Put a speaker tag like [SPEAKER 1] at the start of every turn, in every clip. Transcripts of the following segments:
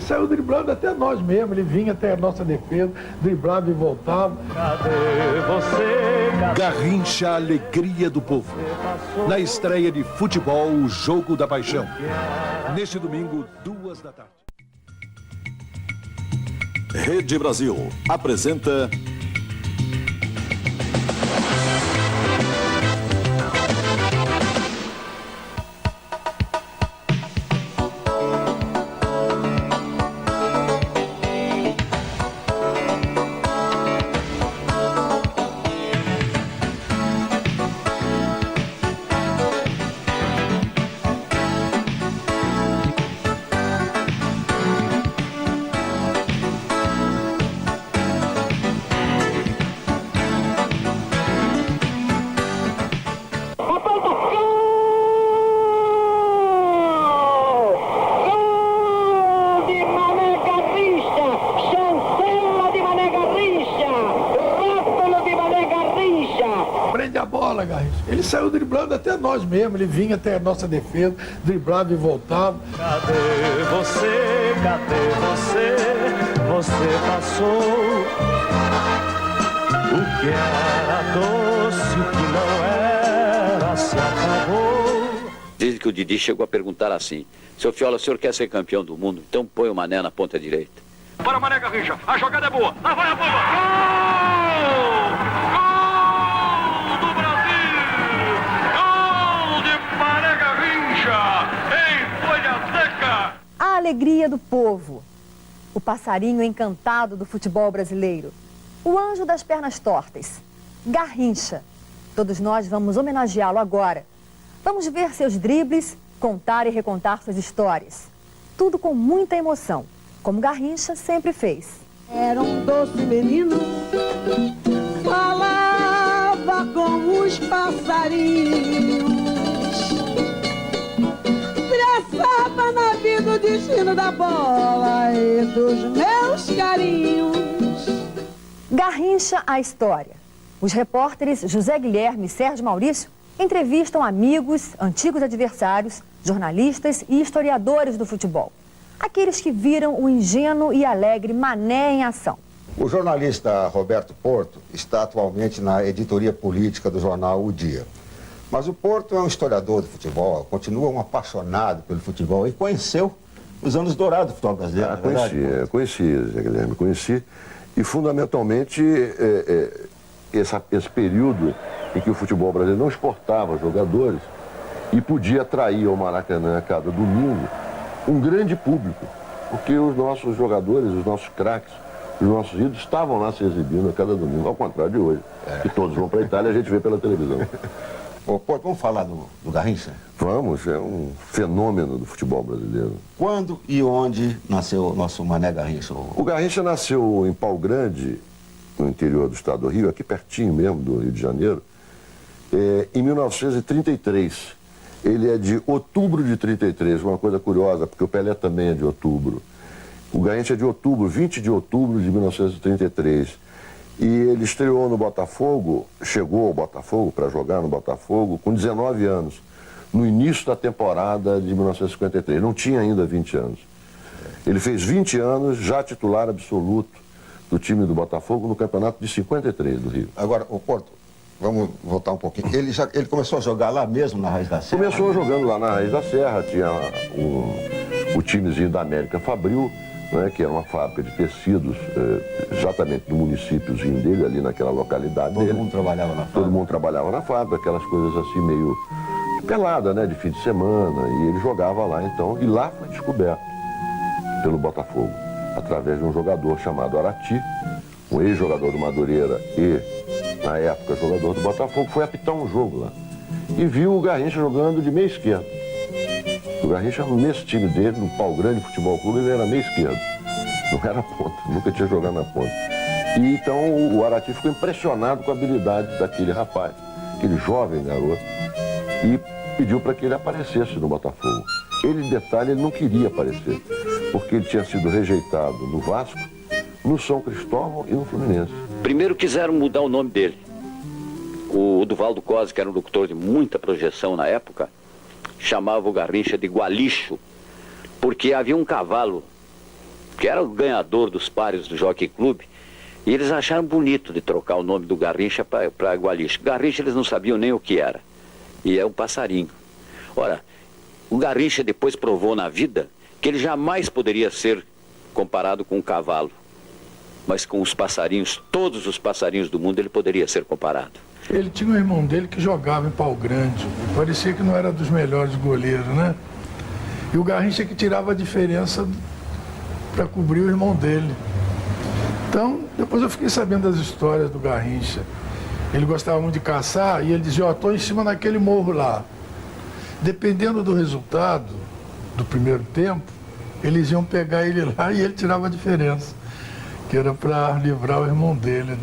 [SPEAKER 1] saiu driblando até nós mesmos, ele vinha até a nossa defesa, driblava e voltava.
[SPEAKER 2] Cadê você? Cadê?
[SPEAKER 3] Garrincha, a alegria do povo. Na estreia de futebol, o Jogo da Paixão. Neste domingo, 2 da tarde.
[SPEAKER 4] Rede Brasil apresenta
[SPEAKER 1] Prende a bola, Garrincha. Ele saiu driblando até nós mesmos, ele vinha até a nossa defesa, driblava e voltava.
[SPEAKER 2] Cadê você? Cadê você? Você passou. O que era doce, o que não era, se acabou.
[SPEAKER 5] Desde que o Didi chegou a perguntar assim: seu Fiola, o senhor quer ser campeão do mundo? Então põe o Mané na ponta direita.
[SPEAKER 6] Para Mané Garrincha, a jogada é boa. Lá vai a bola. Gol! Gol do Brasil! Gol de Mané Garrincha em Folha Seca.
[SPEAKER 7] A alegria do povo. O passarinho encantado do futebol brasileiro. O anjo das pernas tortas. Garrincha. Todos nós vamos homenageá-lo agora. Vamos ver seus dribles, contar e recontar suas histórias. Tudo com muita emoção, como Garrincha sempre fez.
[SPEAKER 8] Era um doce menino, falava com os passarinhos, traçava na vida o destino da bola e dos meus carinhos.
[SPEAKER 7] Garrincha, a história. Os repórteres José Guilherme e Sérgio Maurício entrevistam amigos, antigos adversários, jornalistas e historiadores do futebol. Aqueles que viram o ingênuo e alegre Mané em ação.
[SPEAKER 9] O jornalista Roberto Porto está atualmente na editoria política do jornal O Dia. Mas o Porto é um historiador do futebol, continua um apaixonado pelo futebol e conheceu os anos dourados do futebol brasileiro.
[SPEAKER 10] Conheci, Zé Guilherme, conheci. E fundamentalmente esse período em que o futebol brasileiro não exportava jogadores e podia atrair ao Maracanã a cada domingo um grande público, porque os nossos jogadores, os nossos craques, os nossos ídolos estavam lá se exibindo a cada domingo, ao contrário de hoje, que todos vão para a Itália e a gente vê pela televisão.
[SPEAKER 9] Pô, vamos falar do Garrincha?
[SPEAKER 10] Vamos, é um fenômeno do futebol brasileiro.
[SPEAKER 9] Quando e onde nasceu o nosso Mané Garrincha?
[SPEAKER 10] O Garrincha nasceu em Pau Grande, no interior do estado do Rio, aqui pertinho mesmo do Rio de Janeiro, em 1933. Ele é de outubro de 33, uma coisa curiosa, porque o Pelé também é de outubro. O Garrincha é de outubro, 20 de outubro de 1933. E ele estreou no Botafogo, chegou ao Botafogo para jogar no Botafogo com 19 anos, no início da temporada de 1953. Não tinha ainda 20 anos. Ele fez 20 anos, já titular absoluto do time do Botafogo no campeonato de 53 do Rio.
[SPEAKER 9] Agora, o Porto, vamos voltar um pouquinho. Ele começou a jogar lá mesmo, na Raiz da Serra?
[SPEAKER 10] Começou jogando lá na Raiz da Serra, tinha o timezinho da América Fabril, né, que era uma fábrica de tecidos, exatamente do municípiozinho dele, ali naquela localidade dele.
[SPEAKER 9] Todo mundo trabalhava na fábrica?
[SPEAKER 10] Todo mundo trabalhava na fábrica, aquelas coisas assim meio pelada, né, de fim de semana, e ele jogava lá então, e lá foi descoberto pelo Botafogo, através de um jogador chamado Arati, um ex-jogador do Madureira e, na época, jogador do Botafogo, foi apitar um jogo lá. E viu o Garrincha jogando de meio esquerdo. O Garrincha, nesse time dele, no Pau Grande Futebol Clube, ele era meio esquerdo. Não era ponta, nunca tinha jogado na ponta. E então o Arati ficou impressionado com a habilidade daquele rapaz, aquele jovem garoto, e pediu para que ele aparecesse no Botafogo. Ele, detalhe, ele não queria aparecer, porque ele tinha sido rejeitado no Vasco, no São Cristóvão e no Fluminense.
[SPEAKER 5] Primeiro quiseram mudar o nome dele. O Duvaldo Cosi, que era um locutor de muita projeção na época, chamava o Garrincha de Gualicho, porque havia um cavalo que era o ganhador dos pares do Jockey Club, e eles acharam bonito de trocar o nome do Garrincha para Gualixa. Garrincha eles não sabiam nem o que era, e é um passarinho. Ora, o Garrincha depois provou na vida que ele jamais poderia ser comparado com um cavalo, mas com os passarinhos, todos os passarinhos do mundo, ele poderia ser comparado.
[SPEAKER 1] Ele tinha um irmão dele que jogava em Pau Grande, parecia que não era dos melhores goleiros, né? E o Garrincha que tirava a diferença para cobrir o irmão dele. Então, depois eu fiquei sabendo das histórias do Garrincha. Ele gostava muito de caçar e ele dizia, ó, estou em cima daquele morro lá. Dependendo do resultado do primeiro tempo, eles iam pegar ele lá e ele tirava a diferença, que era para livrar o irmão dele,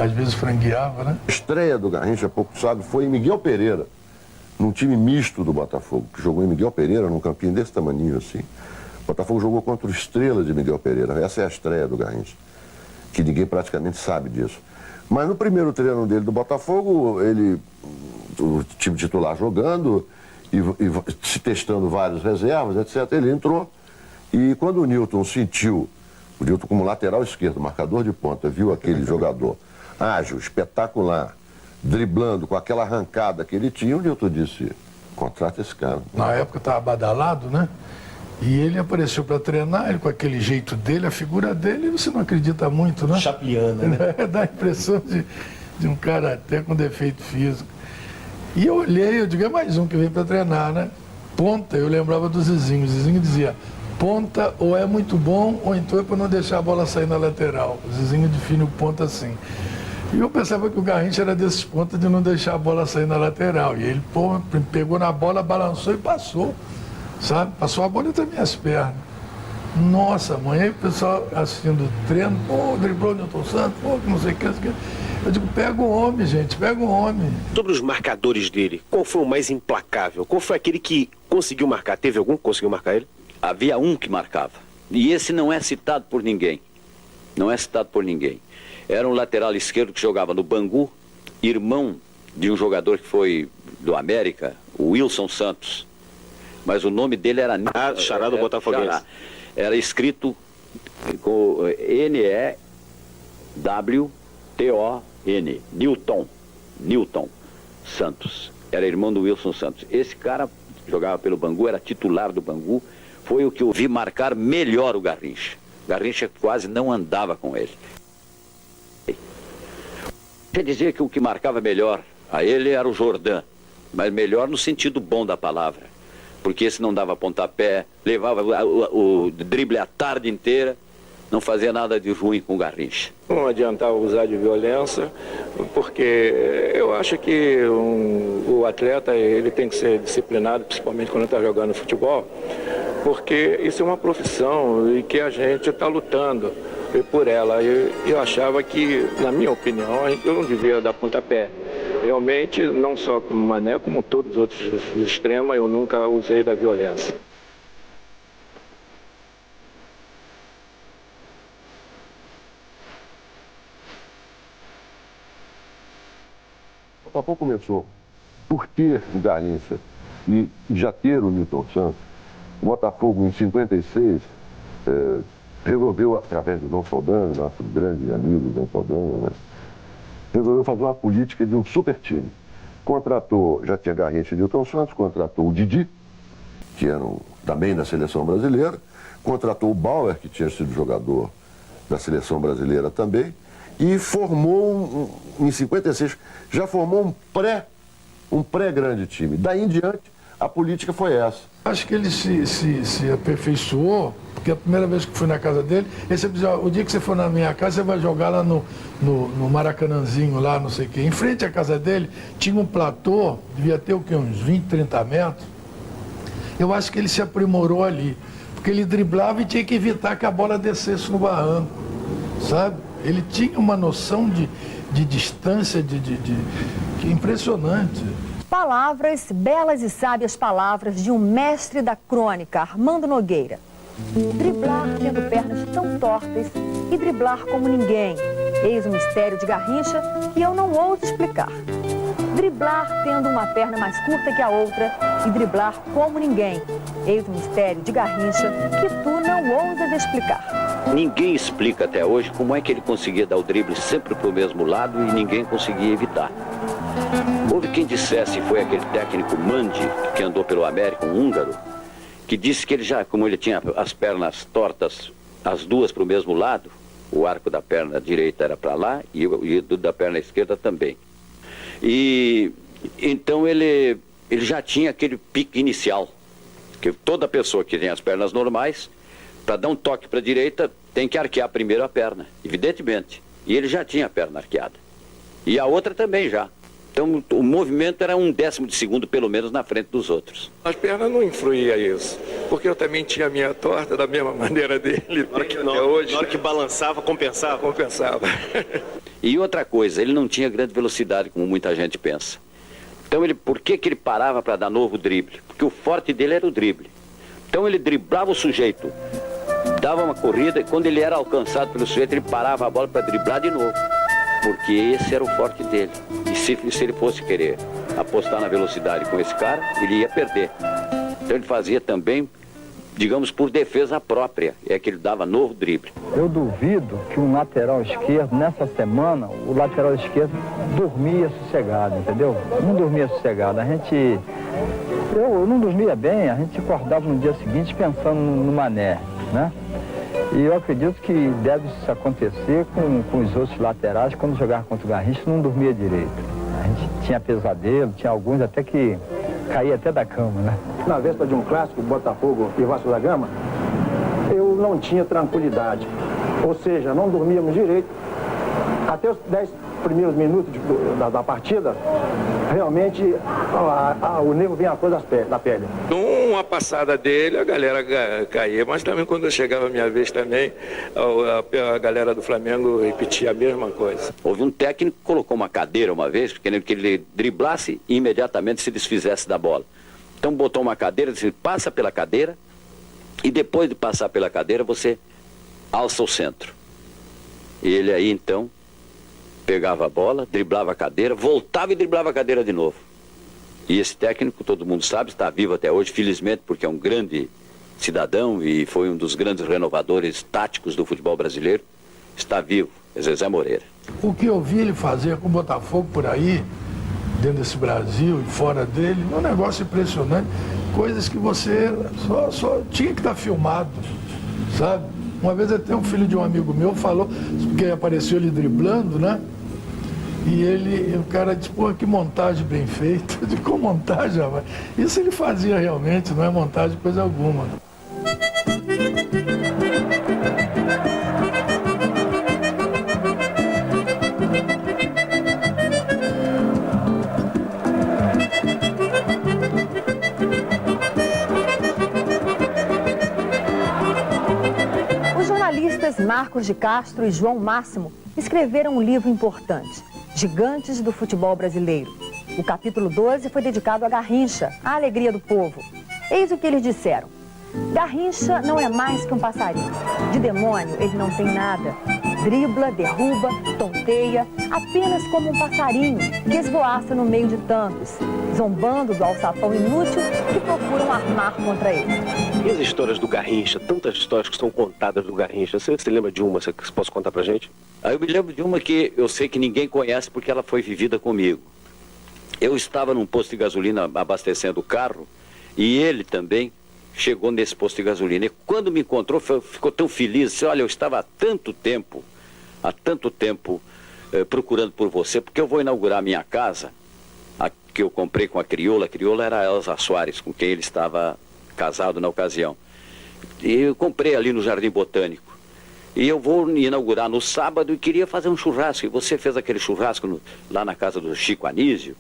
[SPEAKER 1] às vezes frangueava, né?
[SPEAKER 10] A estreia do Garrincha, pouco sabe, foi em Miguel Pereira, num time misto do Botafogo, que jogou em Miguel Pereira, num campinho desse tamaninho assim. O Botafogo jogou contra o Estrela de Miguel Pereira. Essa é a estreia do Garrincha, que ninguém praticamente sabe disso. Mas no primeiro treino dele do Botafogo, o time titular jogando e se testando várias reservas, etc., ele entrou. E quando o Newton sentiu, o Newton como lateral esquerdo, marcador de ponta, viu aquele jogador ágil, espetacular, driblando com aquela arrancada que ele tinha, o Newton disse, contrata esse cara.
[SPEAKER 1] Na época estava badalado, né? E ele apareceu para treinar, ele com aquele jeito dele, a figura dele, você não acredita muito, né?
[SPEAKER 11] Chapliana, né?
[SPEAKER 1] Dá a impressão de um cara até com defeito físico. E eu olhei, eu digo, é mais um que vem para treinar, né? Ponta, eu lembrava do Zizinho. O Zizinho dizia, ponta ou é muito bom, ou então é para não deixar a bola sair na lateral. O Zizinho define o ponta assim. E eu pensava que o Garrincha era desses pontos de não deixar a bola sair na lateral. E ele pegou na bola, balançou e passou, sabe? Passou a bola entre as minhas pernas. Nossa, mãe, aí o pessoal assistindo o treino, pô, driblou o Newton Santos, pô, que não sei o que. Eu digo, pega o homem, gente, pega o homem.
[SPEAKER 11] Sobre os marcadores dele, qual foi o mais implacável? Qual foi aquele que conseguiu marcar? Teve algum que conseguiu marcar ele?
[SPEAKER 5] Havia um que marcava. E esse não é citado por ninguém. Não é citado por ninguém. Era um lateral esquerdo que jogava no Bangu, irmão de um jogador que foi do América, o Wilson Santos. Mas o nome dele era...
[SPEAKER 11] Xará do Botafoguense.
[SPEAKER 5] Era escrito com N-E-W-T-O-N. Newton Santos. Era irmão do Wilson Santos. Esse cara jogava pelo Bangu, era titular do Bangu. Foi o que eu vi marcar melhor o Garrincha. Garrincha quase não andava com ele. Quer dizer que o que marcava melhor a ele era o Jordan, mas melhor no sentido bom da palavra, porque esse não dava pontapé, levava o drible a tarde inteira, não fazia nada de ruim com o Garrincha.
[SPEAKER 12] Não adiantava usar de violência, porque eu acho que o atleta ele tem que ser disciplinado, principalmente quando está jogando futebol, porque isso é uma profissão e que a gente está lutando por ela. Eu achava que, na minha opinião, eu não devia dar pontapé. Realmente, não só como Mané, como todos os outros extremos, eu nunca usei da violência.
[SPEAKER 10] O Botafogo começou por ter o Garrincha e já ter o Newton Santos. O Botafogo, em 56, resolveu, através do Dom Saldanha, nosso grande amigo Dom Saldanha, né? Resolveu fazer uma política de um super time. Contratou, já tinha Garrincha e Newton Santos, contratou o Didi, que era também da seleção brasileira, contratou o Bauer, que tinha sido jogador da seleção brasileira também, e formou, em 56, já formou um pré-grande time. Daí em diante, a política foi essa.
[SPEAKER 1] Acho que ele se aperfeiçoou, porque a primeira vez que fui na casa dele, ele sempre dizia, o dia que você for na minha casa, você vai jogar lá no Maracanãzinho, lá, não sei o quê. Em frente à casa dele, tinha um platô, devia ter o quê, uns 20, 30 metros. Eu acho que ele se aprimorou ali, porque ele driblava e tinha que evitar que a bola descesse no barranco, sabe? Ele tinha uma noção de distância, que é impressionante.
[SPEAKER 7] Palavras, belas e sábias palavras de um mestre da crônica, Armando Nogueira. Driblar tendo pernas tão tortas e driblar como ninguém. Eis o mistério de Garrincha que eu não ouso explicar. Driblar tendo uma perna mais curta que a outra e driblar como ninguém. Eis um mistério de Garrincha que tu não ousas explicar.
[SPEAKER 5] Ninguém explica até hoje como é que ele conseguia dar o drible sempre para o mesmo lado e ninguém conseguia evitar. Houve quem dissesse, foi aquele técnico Mandi, que andou pelo América, um húngaro, que disse que ele já, como ele tinha as pernas tortas, as duas para o mesmo lado, o arco da perna direita era para lá e o da perna esquerda também. E então ele já tinha aquele pique inicial, que toda pessoa que tem as pernas normais, para dar um toque para a direita, tem que arquear primeiro a perna, evidentemente. E ele já tinha a perna arqueada. E a outra também já. Então o movimento era 1/10 de segundo, pelo menos, na frente dos outros.
[SPEAKER 12] As pernas não influía isso, porque eu também tinha a minha torta da mesma maneira dele.
[SPEAKER 11] Na hora que balançava, compensava?
[SPEAKER 12] Compensava.
[SPEAKER 5] E outra coisa, ele não tinha grande velocidade, como muita gente pensa. Então por que ele parava para dar novo drible? Porque o forte dele era o drible. Então ele driblava o sujeito, dava uma corrida e quando ele era alcançado pelo sujeito, ele parava a bola para driblar de novo. Porque esse era o forte dele. E se ele fosse querer apostar na velocidade com esse cara, ele ia perder. Então ele fazia também, digamos, por defesa própria. É que ele dava novo drible.
[SPEAKER 13] Eu duvido que um lateral esquerdo, nessa semana, o lateral esquerdo dormia sossegado, entendeu? Não dormia sossegado. Eu não dormia bem, a gente acordava no dia seguinte pensando no Mané, né? E eu acredito que deve isso acontecer com os outros laterais, quando jogava contra o Garrincha, não dormia direito. A gente tinha pesadelo, tinha alguns até que caía até da cama, né?
[SPEAKER 14] Na véspera de um clássico, Botafogo e Vasco da Gama, eu não tinha tranquilidade. Ou seja, não dormíamos direito. Até os 10 primeiros minutos da partida, realmente o nervo vinha a cor da pele.
[SPEAKER 12] Numa passada dele, a galera caía, mas também quando chegava a minha vez também, a galera do Flamengo repetia a mesma coisa.
[SPEAKER 5] Houve um técnico que colocou uma cadeira uma vez, querendo que ele driblasse e imediatamente se desfizesse da bola. Então botou uma cadeira, disse, passa pela cadeira e depois de passar pela cadeira você alça o centro. E ele aí então pegava a bola, driblava a cadeira, voltava e driblava a cadeira de novo. E esse técnico, todo mundo sabe, está vivo até hoje, felizmente, porque é um grande cidadão e foi um dos grandes renovadores táticos do futebol brasileiro. Está vivo, é Zezé Moreira.
[SPEAKER 1] O que eu vi ele fazer com o Botafogo por aí, dentro desse Brasil e fora dele, é um negócio impressionante. Coisas que você só tinha que estar filmado, sabe? Uma vez até um filho de um amigo meu falou, porque apareceu ele driblando, né? E o cara disse, pô, que montagem bem feita. Eu digo, como montagem, rapaz? Isso ele fazia realmente, não é montagem coisa alguma.
[SPEAKER 7] Marcos de Castro e João Máximo escreveram um livro importante, Gigantes do Futebol Brasileiro. O capítulo 12 foi dedicado a Garrincha, a alegria do povo. Eis o que eles disseram. Garrincha não é mais que um passarinho. De demônio ele não tem nada. Dribla, derruba, tonteia, apenas como um passarinho que esvoaça no meio de tantos, zombando do alçapão inútil que procuram armar contra ele.
[SPEAKER 11] E as histórias do Garrincha, tantas histórias que são contadas do Garrincha, você lembra de uma que você possa contar pra gente?
[SPEAKER 5] Eu me lembro de uma que eu sei que ninguém conhece porque ela foi vivida comigo. Eu estava num posto de gasolina abastecendo o carro e ele também chegou nesse posto de gasolina. E quando me encontrou, ficou tão feliz, disse, olha, eu estava há tanto tempo procurando por você, porque eu vou inaugurar a minha casa, a que eu comprei com a crioula era a Elza Soares, com quem ele estava casado na ocasião. E eu comprei ali no Jardim Botânico. E eu vou inaugurar no sábado e queria fazer um churrasco. E você fez aquele churrasco lá na casa do Chico Anísio,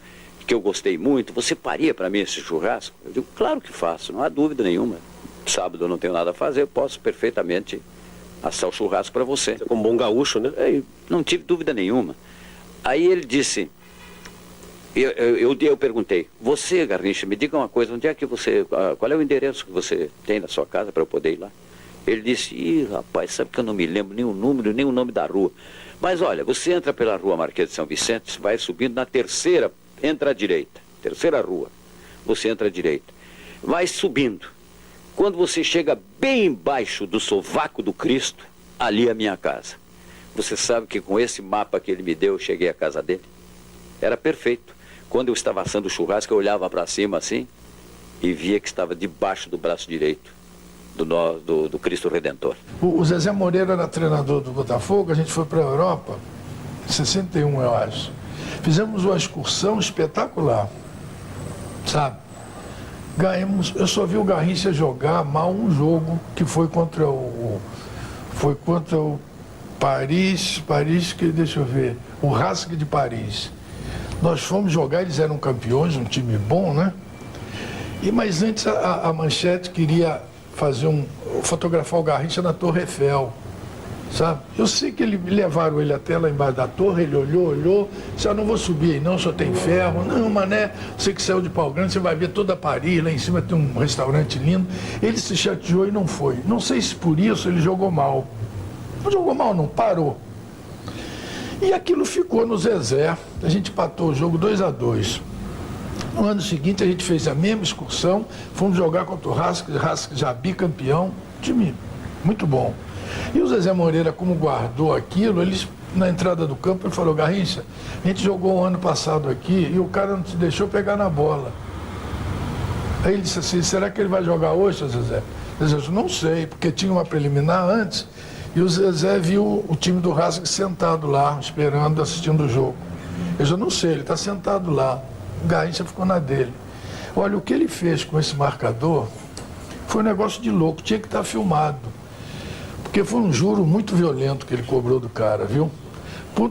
[SPEAKER 5] que eu gostei muito. Você faria para mim esse churrasco? Eu digo, claro que faço, não há dúvida nenhuma. Sábado eu não tenho nada a fazer, eu posso perfeitamente assar o churrasco para você.
[SPEAKER 11] Você é como bom gaúcho, né?
[SPEAKER 5] Não tive dúvida nenhuma. Aí ele disse... Eu perguntei, você, Garrincha, me diga uma coisa, onde é que você, qual é o endereço que você tem na sua casa para eu poder ir lá? Ele disse, rapaz, sabe que eu não me lembro nem o número, nem o nome da rua. Mas olha, você entra pela rua Marquês de São Vicente, vai subindo na terceira, entra à direita, terceira rua, você entra à direita. Vai subindo, Quando você chega bem embaixo do sovaco do Cristo, ali é a minha casa. Você sabe que com esse mapa que ele me deu, eu cheguei à casa dele. Era perfeito. Quando eu estava assando churrasco, eu olhava para cima assim e via que estava debaixo do braço direito do Cristo Redentor.
[SPEAKER 1] O Zezé Moreira era treinador do Botafogo, a gente foi para a Europa, em 61 eu acho. Fizemos uma excursão espetacular, sabe? Ganhamos, eu só vi o Garrincha jogar mal um jogo, que foi contra o Paris, que deixa eu ver, o Racing de Paris. Nós fomos jogar, eles eram campeões, um time bom, né? Mas antes a Manchete queria fotografar o Garrincha na Torre Eiffel, sabe? Eu sei que levaram ele até lá embaixo da torre, ele olhou, disse, não vou subir aí não, só tem ferro. Não, mané, você que saiu de Pau Grande, você vai ver toda Paris, lá em cima tem um restaurante lindo. Ele se chateou e não foi. Não sei se por isso ele jogou mal. Não jogou mal não, parou. E aquilo ficou no Zezé, a gente empatou o jogo 2-2. No ano seguinte a gente fez a mesma excursão, fomos jogar contra o Racing já bicampeão, time muito bom. E o Zezé Moreira, como guardou aquilo, na entrada do campo, ele falou, Garrincha, a gente jogou o ano passado aqui e o cara não te deixou pegar na bola. Aí ele disse assim, será que ele vai jogar hoje, Zezé? Eu disse, não sei, porque tinha uma preliminar antes, e o Zezé viu o time do Racing sentado lá, esperando, assistindo o jogo. Eu já não sei, ele está sentado lá. O Garrincha ficou na dele. Olha, o que ele fez com esse marcador foi um negócio de louco, tinha que estar filmado. Porque foi um juro muito violento que ele cobrou do cara, viu?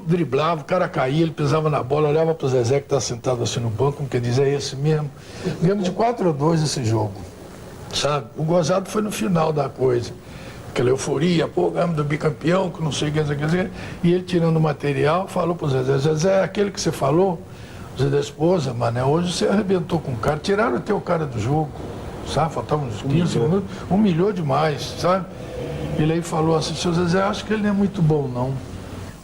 [SPEAKER 1] Driblava, o cara caía, ele pisava na bola, olhava para o Zezé que está sentado assim no banco, como que diz, é esse mesmo. Ganhamos de 4-2 esse jogo, sabe? O gozado foi no final da coisa. Aquela euforia, ganhamos do bicampeão, que não sei o que, e ele tirando o material, falou para o Zezé, Zezé, aquele que você falou, Zé da esposa, mané, hoje você arrebentou com o cara, tiraram até o cara do jogo, sabe? Faltavam uns 15 minutos, humilhou demais, sabe? Ele aí falou assim, seu Zezé, acho que ele não é muito bom, não.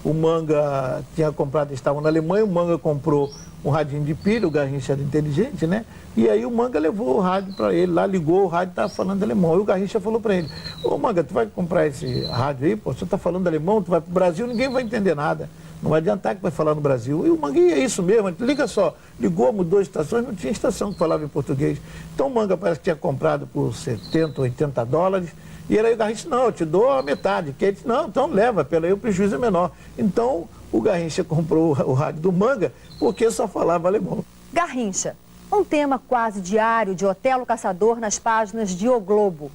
[SPEAKER 15] O Manga tinha comprado, estavam na Alemanha, o Manga comprou um radinho de pilha, o Garrincha era inteligente, né? E aí o Manga levou o rádio para ele, lá ligou o rádio, estava falando alemão. Aí o Garrincha falou para ele, ô Manga, tu vai comprar esse rádio aí, pô, você está falando alemão, tu vai para o Brasil, ninguém vai entender nada. Não vai adiantar que vai falar no Brasil. E o Manga é isso mesmo, liga só, ligou, mudou estações, não tinha estação que falava em português. Então o Manga parece que tinha comprado por 70, 80 dólares, e aí o Garrincha, não, eu te dou a metade. Que ele disse, não, então leva, pelo aí o prejuízo é menor. Então o Garrincha comprou o rádio do Manga porque só falava alemão.
[SPEAKER 7] Garrincha, um tema quase diário de Otelo Caçador nas páginas de O Globo.